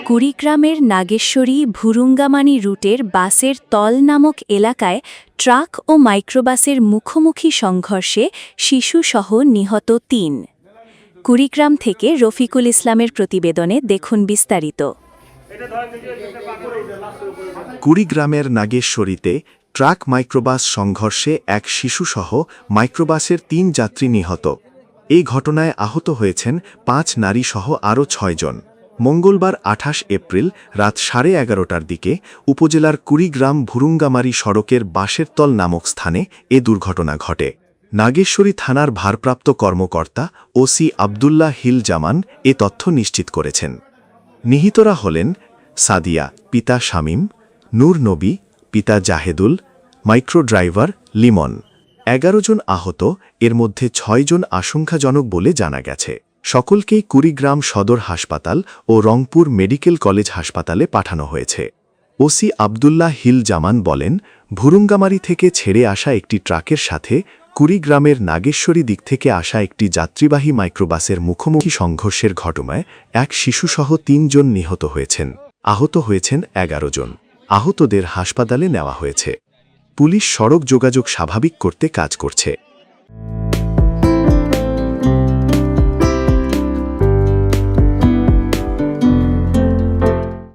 কুড়িগ্রামের নাগেশ্বরী ভুরুঙ্গামানি রুটের বাসের তল নামক এলাকায় ট্রাক ও মাইক্রোবাসের মুখোমুখি সংঘর্ষে শিশুসহ নিহত ৩। কুড়িগ্রাম থেকে রফিকুল ইসলামের প্রতিবেদনে দেখুন বিস্তারিত। কুড়িগ্রামের নাগেশ্বরীতে ট্রাক মাইক্রোবাস সংঘর্ষে এক শিশুসহ মাইক্রোবাসের ৩ যাত্রী নিহত। এই ঘটনায় আহত হয়েছেন ৫ নারীসহ আরও ৬ জন। মঙ্গলবার ২৮ এপ্রিল রাত 11:30টার দিকে উপজেলার কুড়িগ্রাম ভুরুঙ্গামারি সড়কের বাঁশেরতল নামক স্থানে এ দুর্ঘটনা ঘটে। নাগেশ্বরী থানার ভারপ্রাপ্ত কর্মকর্তা ওসি আবদুল্লাহ হিল জামান এ তথ্য নিশ্চিত করেছেন। নিহতরা হলেন সাদিয়া, পিতা শামীম, নূর নবী, পিতা জাহেদুল, মাইক্রো ড্রাইভার লিমন। ১১ জন আহত, এর মধ্যে ৬ জন আশঙ্কাজনক বলে জানা গেছে। সকলকেই কুড়িগ্রাম সদর হাসপাতাল ও রংপুর মেডিকেল কলেজ হাসপাতালে পাঠানো হয়েছে। ওসি আবদুল্লাহ হিল জামান বলেন, ভুরুঙ্গামারি থেকে ছেড়ে আসা একটি ট্রাকের সাথে কুড়িগ্রামের নাগেশ্বরী দিক থেকে আসা একটি যাত্রীবাহী মাইক্রোবাসের মুখোমুখি সংঘর্ষের ঘটনায় এক শিশুসহ ৩ জন নিহত হয়েছেন। আহত হয়েছেন ১১ জন। আহতদের হাসপাতালে নেওয়া হয়েছে। পুলিশ সড়ক যোগাযোগ স্বাভাবিক করতে কাজ করছে।